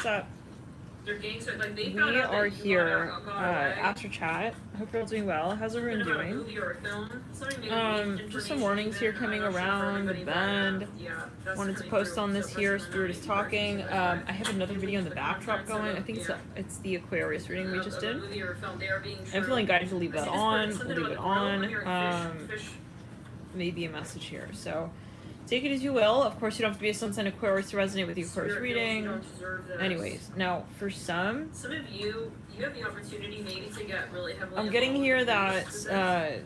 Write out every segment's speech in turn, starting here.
what's up? They're gangster. Like, they We are here after chat. Hope you're all doing well. How's everyone doing? Just some warnings here coming around the bend. Wanted to post on this here. Spirit is talking. I have another video in the backdrop going. I think it's the Aquarius reading we just did. I'm feeling guided to leave that on. Leave it on. Maybe a message here. So take it as you will. Of course, you don't have to be a Sun sign Aquarius to resonate with the Aquarius reading. Anyways, now for some of you have the opportunity maybe to get really heavily. I'm getting here that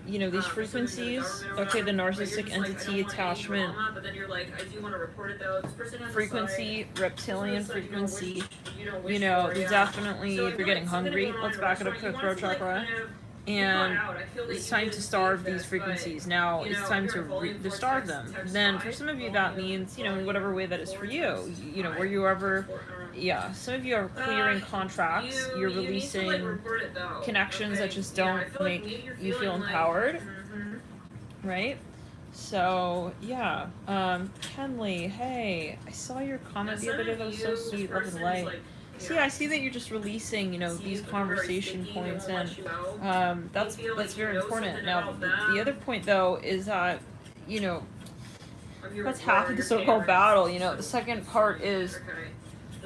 you know, these frequencies. Okay, the narcissistic entity, attachment, but then you're like, I do want to report it though. This person has frequency, reptilian frequency. You know, definitely if you're getting hungry, let's back it up to the throat chakra. And it's time to starve these frequencies. Now it's time to starve them. Then for some of you that means, you know, in whatever way that is for you, you know, where you ever, yeah, some of you are clearing contracts, you're releasing connections that just don't make you feel empowered, right? So yeah, Kenley, hey, I saw your comment the other day, that was so sweet, love and light. See, I see that you're just releasing, you know, these conversation points, and that's very important. Now, the other point, though, is that, you know, that's half of the so-called battle. You know, the second part is,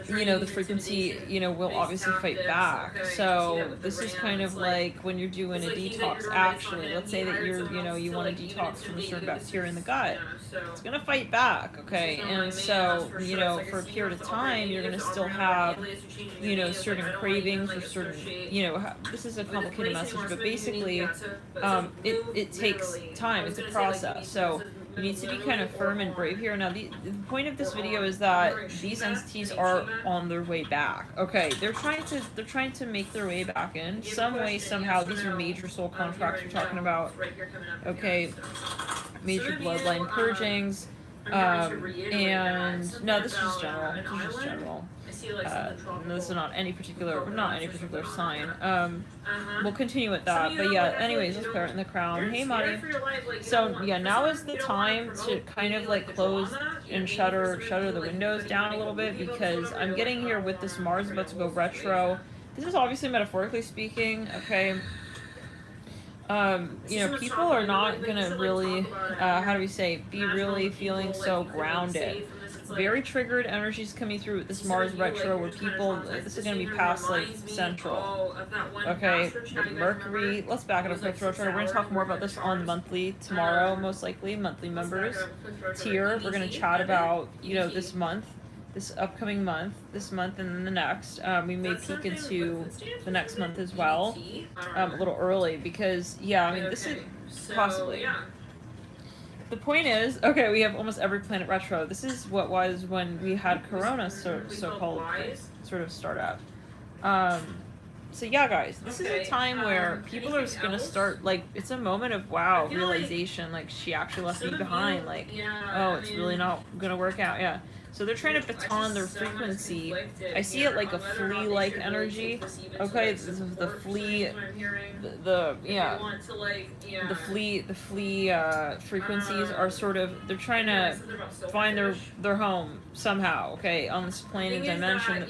you know, the frequency, you know, will obviously fight back. So this is kind of like when you're doing a detox, actually. Let's say that you're, you know, you want to detox from a certain bacteria in the gut. It's going to fight back, okay? And so, you know, for a period of time, you're going to still have, you know, certain cravings for certain, you know, this is a complicated message, but basically, it takes time. It's a process. So you need to be kind of firm and brave here. Now, the point of this video is that these entities are on their way back. Okay, they're trying to make their way back in some way, somehow. These are major soul contracts we're talking about. Okay, major bloodline purgings. And no, this is just general. This is just general. This is not any particular sign. We'll continue with that. But yeah, anyways, let's clear it in the crown. Hey, Marty. So yeah, now is the time to kind of like close and shutter the windows down a little bit, because I'm getting here with this Mars about to go retro. This is obviously metaphorically speaking, okay? You know, people are not gonna really, how do we say, be really feeling so grounded. Very triggered energies coming through with this Mars retro, where people, this is going to be past like central. Okay, with Mercury, let's back it up for throat chart. We're going to talk more about this on monthly tomorrow, most likely, monthly members tier. We're going to chat about, you know, this month, this upcoming month, this month, and then the next. We may peek into the next month as well, a little early, because, yeah, I mean, this is possibly. The point is, okay, we have almost every planet retro. This is what was when we had Corona so-called sort of start up. So yeah, guys, this is a time where people are just gonna start, like, it's a moment of, wow, realization, like, she actually left me behind, like, oh, it's really not gonna work out, yeah. So they're trying to baton their frequency. I see it like a flea-like energy. Okay, this is the flea, the flea frequencies are sort of, they're trying to find their home somehow. Okay, on this plane and dimension.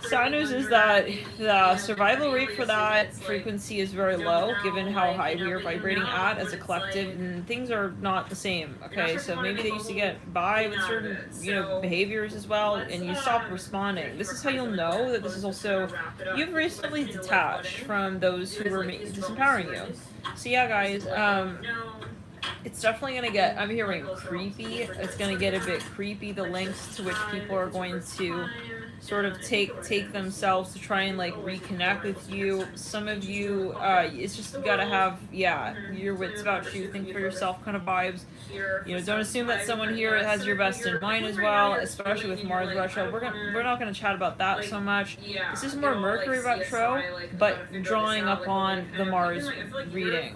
Sad news is that the survival rate for that frequency is very low, given how high we are vibrating at as a collective, and things are not the same, okay? So maybe they used to get by with certain, you know, behaviors as well, and you stop responding. This is how you'll know that this is also, you've recently detached from those who were disempowering you. So yeah, guys, it's definitely going to get, I'm hearing creepy. It's going to get a bit creepy, the lengths to which people are going to sort of take themselves to try and like reconnect with you. Some of you, it's just, you gotta have, yeah, your wits about you, think for yourself kind of vibes. You know, don't assume that someone here has your best in mind as well, especially with Mars retro. We're not gonna chat about that so much. This is more Mercury retro, but drawing up on the Mars reading.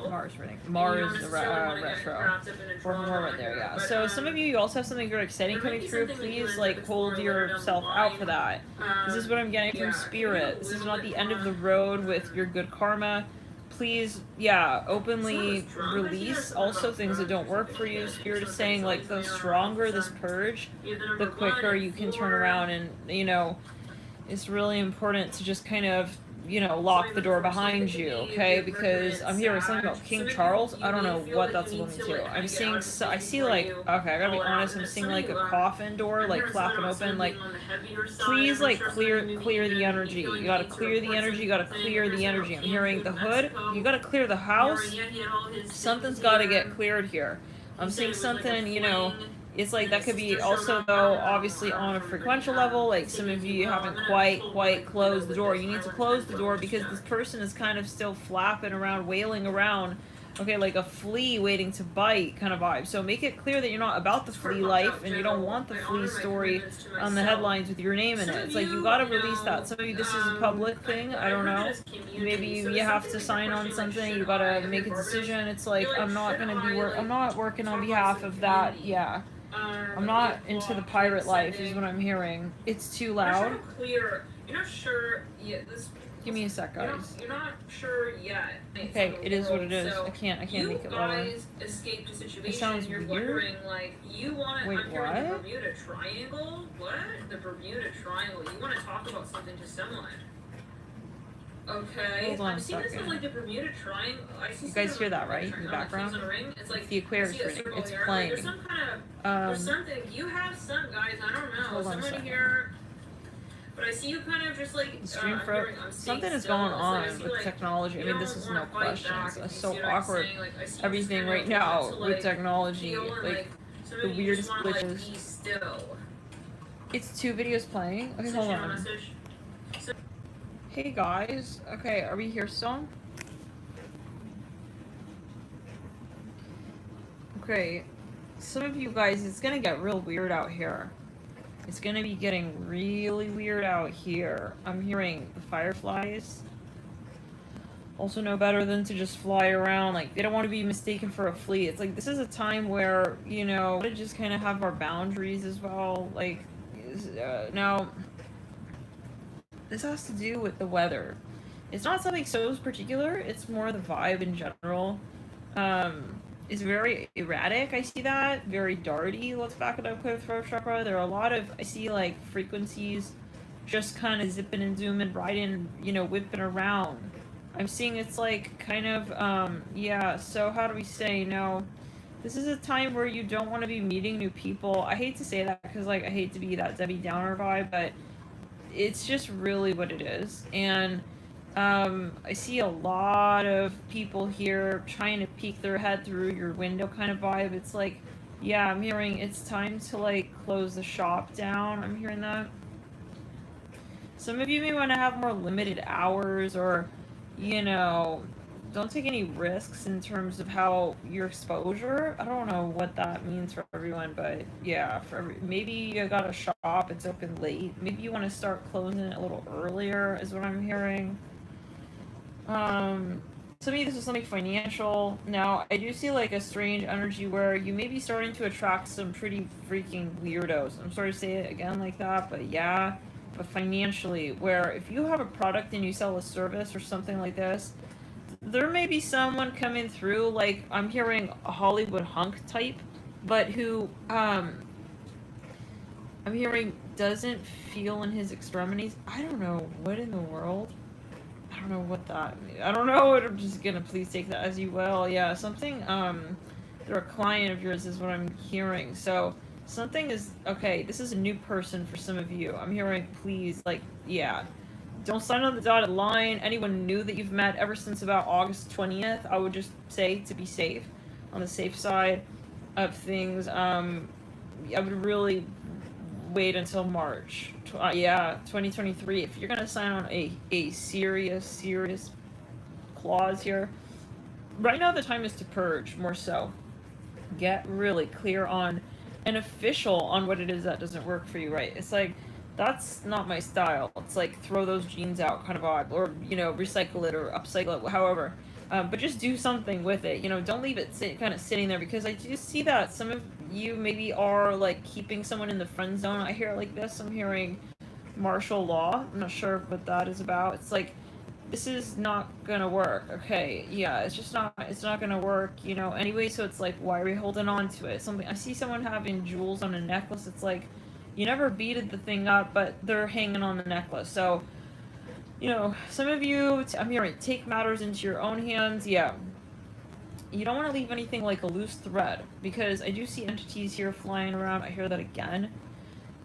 Mars retro. We're more right there, yeah. So some of you also have something very exciting coming through. Please like hold yourself out for that. This is what I'm getting from Spirit. This is not the end of the road with your good karma. please, yeah, openly release also things that don't work for you. Spirit is saying, like, the stronger this purge, the quicker you can turn around, and, you know, it's really important to just kind of, you know, lock the door behind you, okay? Because I'm hearing something about King Charles. I don't know what that's alluding to. I'm seeing, I see, like, okay, I gotta be honest, I'm seeing, like, a coffin door, like, flapping open, like, please, like, clear the energy. You gotta clear the energy, you gotta clear the energy. I'm hearing the hood, you gotta clear the house. Something's gotta get cleared here. I'm seeing something, you know, it's like that could be also, though, obviously on a frequential level, like some of you haven't quite closed the door. You need to close the door because this person is kind of still flapping around, wailing around, okay, like a flea waiting to bite kind of vibe. So make it clear that you're not about the flea life and you don't want the flea story on the headlines with your name in it. It's like you gotta release that. Some of you, this is a public thing, I don't know. Maybe you have to sign on something, you gotta make a decision. It's like, I'm not gonna be I'm not working on behalf of that, yeah. I'm not into the pirate life, is what I'm hearing. It's too loud. You're not sure yet. Give me a sec, guys. You're not sure yet. Okay, it is what it is. I can't make it louder. You guys escaped a situation. It sounds you're weird. wondering, like, you want. Wait, I'm hearing what? the Bermuda Triangle. What? The Bermuda Triangle. You want to talk about something to someone. Okay. Hold on I'm a seeing this as second. like the Bermuda Triangle. I see You guys hear that, right? In the background? It's like the Aquarius reading. It's playing. There's some kind of, there's something. You have some, guys, I don't know. Hold on a Somebody second. here. But I see you kind of just like. The stream froze. Something is going on with technology. I mean, this is no question. It's so awkward. Everything right now with technology. Like, the weirdest glitches. It's 2 videos playing? Okay, hold on. Hey guys, okay, are we here still? Okay, some of you guys, it's gonna get real weird out here. It's gonna be getting really weird out here. I'm hearing the fireflies. Also know better than to just fly around, like, they don't want to be mistaken for a flea. It's like, this is a time where, you know, we just kind of have our boundaries as well, like, now... This has to do with the weather. It's not something so particular, it's more the vibe in general. It's very erratic, I see that. Very darty, let's back it up with throat chakra. There are a lot of, I see, like, frequencies just kind of zipping and zooming, riding, you know, whipping around. I'm seeing it's like, kind of, yeah, so how do we say, no, this is a time where you don't want to be meeting new people. I hate to say that, because, like, I hate to be that Debbie Downer vibe, but it's just really what it is. And I see a lot of people here trying to peek their head through your window kind of vibe. It's like, yeah, I'm hearing it's time to, like, close the shop down. I'm hearing that. Some of you may want to have more limited hours, or, you know, don't take any risks in terms of how your exposure. I don't know what that means for everyone, but yeah, maybe you got a shop, it's open late. Maybe you want to start closing it a little earlier, is what I'm hearing. To me, this is something financial. Now, I do see, like, a strange energy where you may be starting to attract some pretty freaking weirdos. I'm sorry to say it again like that, but yeah. But financially, where if you have a product and you sell a service or something like this, there may be someone coming through, like, I'm hearing a Hollywood hunk type, but who, I'm hearing doesn't feel in his extremities. I don't know what in the world. I don't know what that means. I don't know. I'm just gonna, please take that as you will. Yeah, something, they're a client of yours is what I'm hearing. So, something is, okay, this is a new person for some of you. I'm hearing, please, like, yeah. Don't sign on the dotted line. Anyone new that you've met ever since about August 20th, I would just say to be safe, on the safe side of things. I would really wait until March. Yeah, 2023. If you're gonna sign on a serious clause here, right now the time is to purge, more so. Get really clear on an official on what it is that doesn't work for you, right? It's like, that's not my style. It's like, throw those jeans out kind of odd, or, you know, recycle it or upcycle it, however. But just do something with it. You know, don't leave it kind of sitting there, because I do see that some of you maybe are, like, keeping someone in the friend zone. I hear it like this. I'm hearing martial law. I'm not sure what that is about. It's like, this is not gonna work. Okay, yeah, it's not gonna work, you know, anyway, so it's like, why are we holding on to it? Something, I see someone having jewels on a necklace, it's like, you never beaded the thing up, but they're hanging on the necklace, so, you know, some of you, I'm hearing, take matters into your own hands, yeah. You don't want to leave anything like a loose thread, because I do see entities here flying around, I hear that again,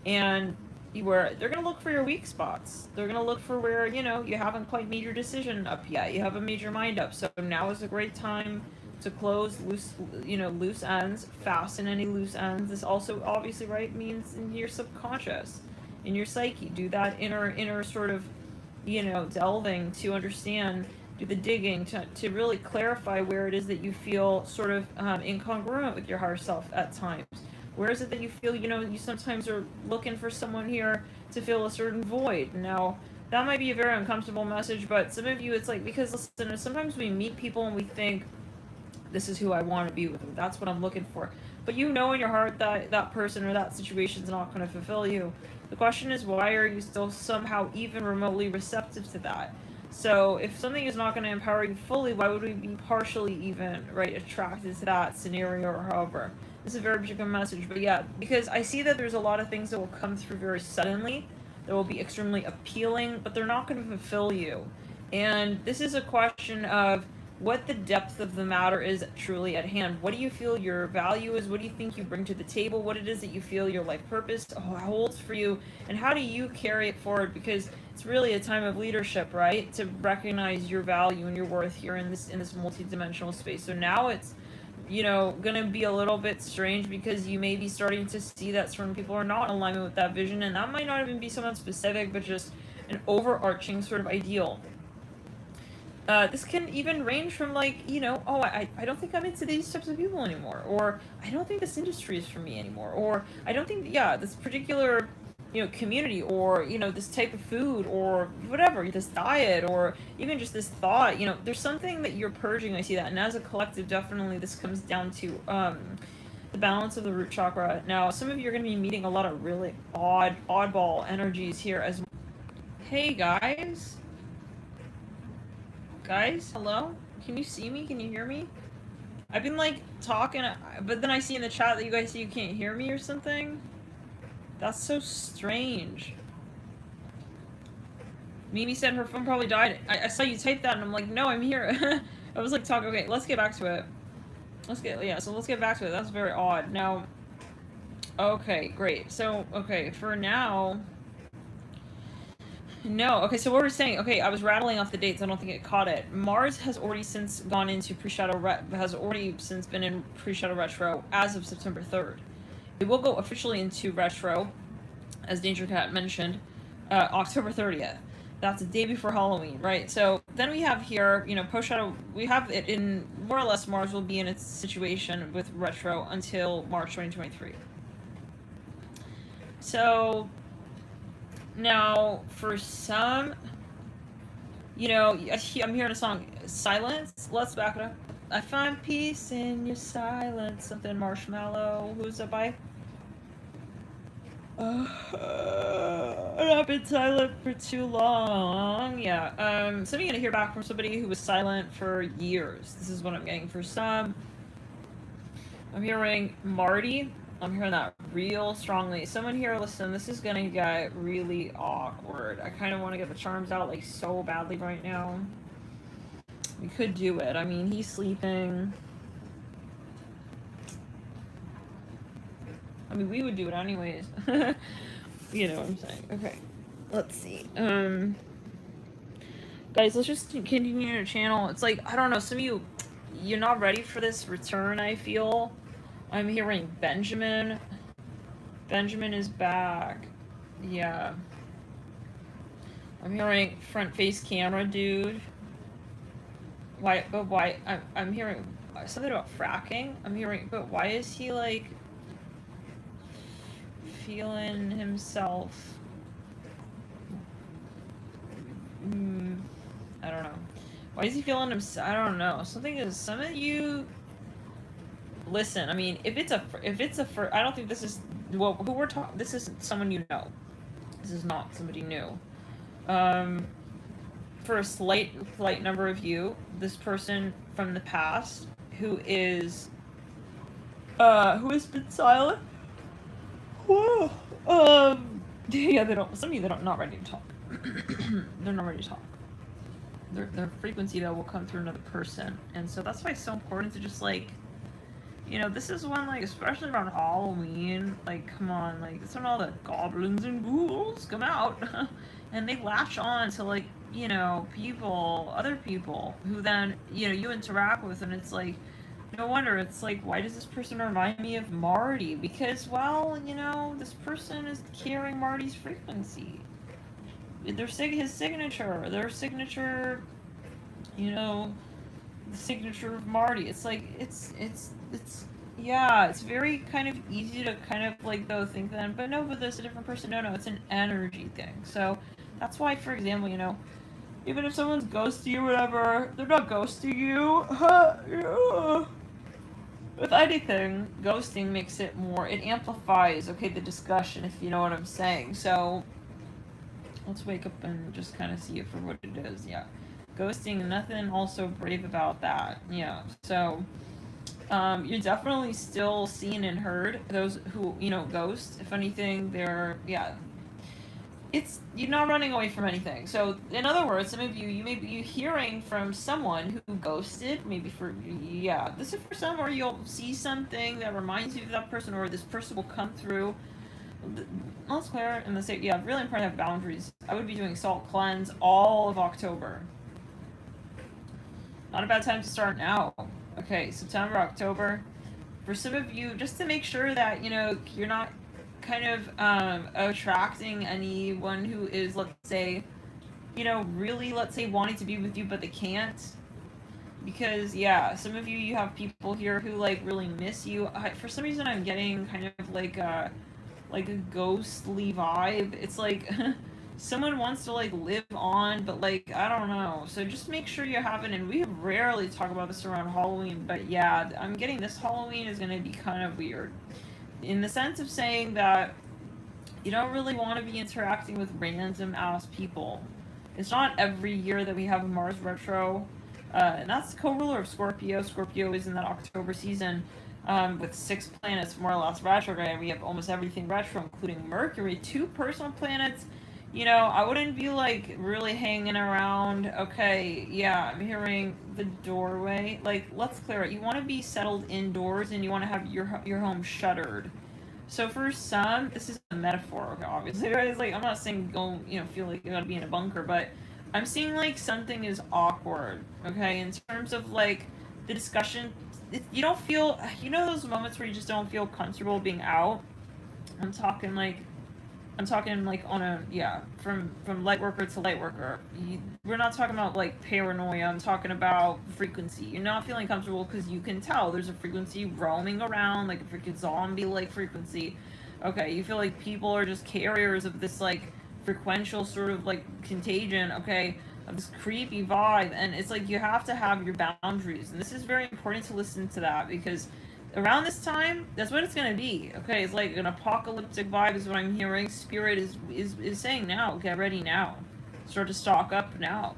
and where they're going to look for your weak spots. They're going to look for where, you know, you haven't quite made your decision up yet. You haven't made your mind up. So now is a great time to close loose ends, fasten any loose ends. This also obviously, right, means in your subconscious, in your psyche. Do that inner sort of, you know, delving to understand, do the digging to really clarify where it is that you feel sort of incongruent with your higher self at times. Where is it that you feel, you know, you sometimes are looking for someone here to fill a certain void? Now, that might be a very uncomfortable message, but some of you, it's like, because listen, sometimes we meet people and we think, this is who I want to be with, them. That's what I'm looking for. But you know in your heart that that person or that situation's not going to fulfill you. The question is, why are you still somehow even remotely receptive to that? So if something is not going to empower you fully, why would we be partially even, right, attracted to that scenario or however? This is a very particular message, but yeah, because I see that there's a lot of things that will come through very suddenly, that will be extremely appealing, but they're not going to fulfill you. And this is a question of what the depth of the matter is truly at hand. What do you feel your value is? What do you think you bring to the table? What it is that you feel your life purpose holds for you? And how do you carry it forward? Because it's really a time of leadership, right? To recognize your value and your worth here in this multi-dimensional space. So now it's, you know, gonna be a little bit strange because you may be starting to see that certain people are not in alignment with that vision, and that might not even be someone specific, but just an overarching sort of ideal. This can even range from like, you know, oh, I don't think I'm into these types of people anymore, or I don't think this industry is for me anymore, or I don't think, yeah, this particular, you know, community, or, you know, this type of food, or whatever, this diet, or even just this thought, you know, there's something that you're purging, I see that, and as a collective, definitely this comes down to, the balance of the root chakra. Now, some of you are going to be meeting a lot of really oddball energies here as well. Hey, guys? Guys, hello? Can you see me? Can you hear me? I've been like talking, but then I see in the chat that you guys say you can't hear me or something. That's so strange. Mimi said her phone probably died. I saw you type that and I'm like, no, I'm here. I was like, talk, okay, let's get back to it. Let's get back to it. That's very odd. Now, okay, great. So, okay, for now... No, okay, so what we're saying, okay, I was rattling off the dates, I don't think it caught it. Mars has already since gone into has already since been in pre-shadow retro as of September 3rd. It will go officially into retro, as Danger Cat mentioned, October 30th. That's the day before Halloween, right? So then we have here, you know, post-shadow, we have it in, more or less, Mars will be in its situation with retro until March 2023. So... Now, for some, you know, I'm hearing a song, Silence. Let's back it up. I find peace in your silence. Something Marshmallow. Who's that by? I've been silent for too long. Yeah. So I'm gonna hear back from somebody who was silent for years. This is what I'm getting for some. I'm hearing Marty. I'm hearing that real strongly. Someone here, listen, this is gonna get really awkward. I kind of want to get the charms out, like, so badly right now. We could do it. I mean, he's sleeping. I mean, we would do it anyways. You know what I'm saying. Okay. Let's see. Guys, let's just continue to channel. It's like, I don't know, some of you, you're not ready for this return, I feel. I'm hearing Benjamin. Benjamin is back. Yeah. I'm hearing front face camera dude. Why, but why, I'm hearing something about fracking. I'm hearing, but why is he like feeling himself? I don't know. Why is he feeling himself? I don't know. Something is, some of you, listen, I mean, if it's a, I don't think this is, well, who we're talking, this isn't someone you know. This is not somebody new. I'm for a slight number of you, this person from the past who has been silent. Whoa. Yeah, some of you, they're not ready to talk. They're not ready to talk. Their frequency, though, will come through another person. And so that's why it's so important to just, like, you know, this is when, like, especially around Halloween, like, come on, like, it's when all the goblins and ghouls come out. And they latch on to, like, you know, other people, who then, you know, you interact with, and it's like, no wonder, it's like, why does this person remind me of Marty? Because, well, you know, this person is carrying Marty's frequency. His signature, their signature, you know, the signature of Marty. It's like, it's yeah, it's very kind of easy to kind of, like, though, think then, but no, but there's a different person. No, it's an energy thing. So that's why, for example, you know, even if someone's ghosting you or whatever, they're not ghosting you. With anything, ghosting makes it more, it amplifies, okay, the discussion, if you know what I'm saying. So let's wake up and just kind of see it for what it is. Yeah, ghosting, nothing also brave about that. Yeah, so you're definitely still seen and heard. Those who, you know, ghost, if anything, they're, yeah, you're not running away from anything. So in other words, some of you may be hearing from someone who ghosted, maybe for, yeah, this is for some, or you'll see something that reminds you of that person, or this person will come through. Let's clear and let's say, yeah, really important to have boundaries. I would be doing salt cleanse all of October. Not a bad time to start now. Okay, September, October. For some of you, just to make sure that, you know, you're not kind of attracting anyone who is, let's say, you know, really, let's say, wanting to be with you, but they can't. Because, yeah, some of you have people here who, like, really miss you. For some reason, I'm getting kind of like a ghostly vibe. It's like someone wants to, like, live on, but, like, I don't know. So just make sure you have it. And we rarely talk about this around Halloween, but yeah, I'm getting this Halloween is going to be kind of weird. In the sense of saying that you don't really want to be interacting with random ass people. It's not every year that we have a Mars retro. And that's co-ruler of Scorpio. Scorpio is in that October season with 6 planets more or less retrograde. We have almost everything retro, including Mercury, 2 personal planets. You know, I wouldn't be, like, really hanging around. Okay, yeah, I'm hearing the doorway. Like, let's clear it. You want to be settled indoors, and you want to have your home shuttered. So for some, this is a metaphor, obviously. It's like, I'm not saying go, you know, feel like you gotta be in a bunker, but I'm seeing, like, something is awkward, okay? In terms of, like, the discussion, you don't feel, you know those moments where you just don't feel comfortable being out? I'm talking like on a, yeah, from light worker to light worker. We're not talking about, like, paranoia. I'm talking about frequency. You're not feeling comfortable because you can tell there's a frequency roaming around, like a freaking zombie-like frequency. Okay, you feel like people are just carriers of this, like, frequential sort of, like, contagion, okay, of this creepy vibe. And it's like you have to have your boundaries. And this is very important to listen to that, because around this time, that's what it's gonna be. Okay, it's like an apocalyptic vibe is what I'm hearing. Spirit is saying now, get ready now. Start to stock up now.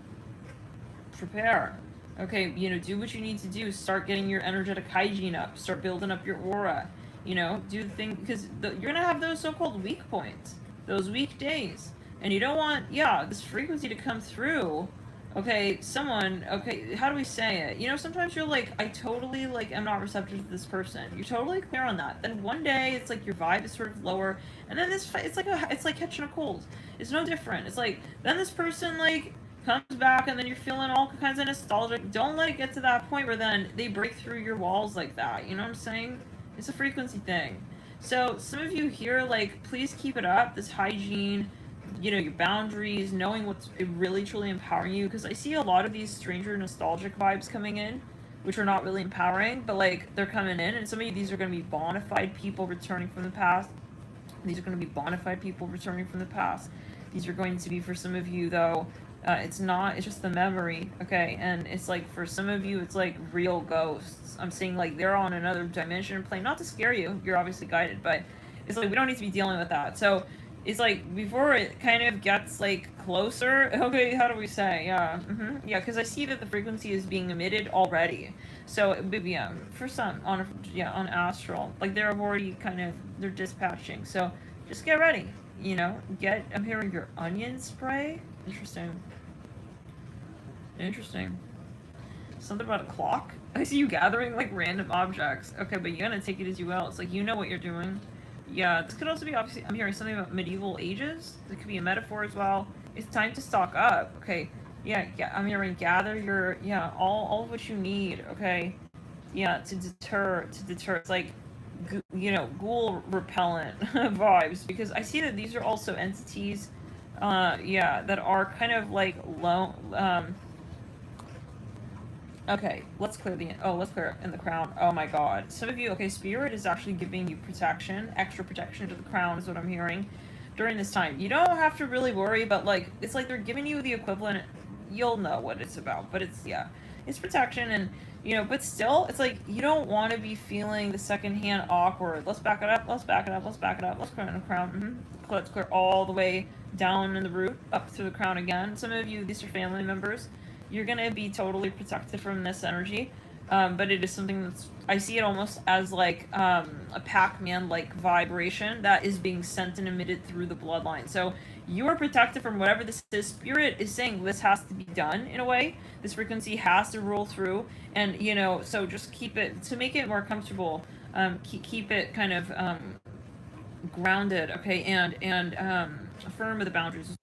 Prepare. Okay, you know, do what you need to do. Start getting your energetic hygiene up. Start building up your aura. You know, do the thing, because you're gonna have those so-called weak points. Those weak days. And you don't want, yeah, this frequency to come through. Okay, okay, how do we say it? You know, sometimes you're like, I totally, like, am not receptive to this person. You're totally clear on that. Then one day, it's like your vibe is sort of lower, and then it's like catching a cold. It's no different. It's like, then this person, like, comes back, and then you're feeling all kinds of nostalgic. Don't let it get to that point where then they break through your walls like that. You know what I'm saying? It's a frequency thing. So, some of you here, like, please keep it up, this hygiene, you know, your boundaries, knowing what's really truly empowering you, because I see a lot of these stranger nostalgic vibes coming in, which are not really empowering, but, like, they're coming in, and some of these are going to be bona fide people returning from the past. These are going to be bona fide people returning from the past. These are going to be, for some of you, though, it's just the memory, okay? And it's like, for some of you, it's like real ghosts. I'm saying, like, they're on another dimension plane, not to scare you, you're obviously guided, but it's like, we don't need to be dealing with that. So it's like before it kind of gets like closer. Okay, how do we say? Yeah, yeah, because I see that the frequency is being emitted already. So yeah, for some on on astral, like they're already they're dispatching. So just get ready. You know, I'm hearing your onion spray. Interesting. Interesting. Something about a clock. I see you gathering like random objects. Okay, but you're gonna take it as you will. It's like you know what you're doing. Yeah, this could also be obviously. I'm hearing something about medieval ages. It could be a metaphor as well. It's time to stock up. Okay. Yeah. I'm hearing gather your all of what you need. Okay. Yeah, to deter. It's like ghoul repellent vibes, because I see that these are also entities. That are kind of like low. Okay, let's clear in the crown. Oh my god. Some of you, okay, spirit is actually giving you protection, extra protection to the crown is what I'm hearing during this time. You don't have to really worry, but like, it's like they're giving you the equivalent, you'll know what it's about, but it's protection, and, but still, it's like, you don't want to be feeling the secondhand awkward. Let's back it up, let's clear in the crown, Let's clear all the way down in the root, up through the crown again. Some of you, these are family members. You're going to be totally protected from this energy, but it is something that's, I see it almost as like a Pac-Man-like vibration that is being sent and emitted through the bloodline. So you are protected from whatever this is. Spirit is saying this has to be done in a way. This frequency has to roll through, and, so just keep it, to make it more comfortable, keep it kind of grounded, okay, and firm with the boundaries is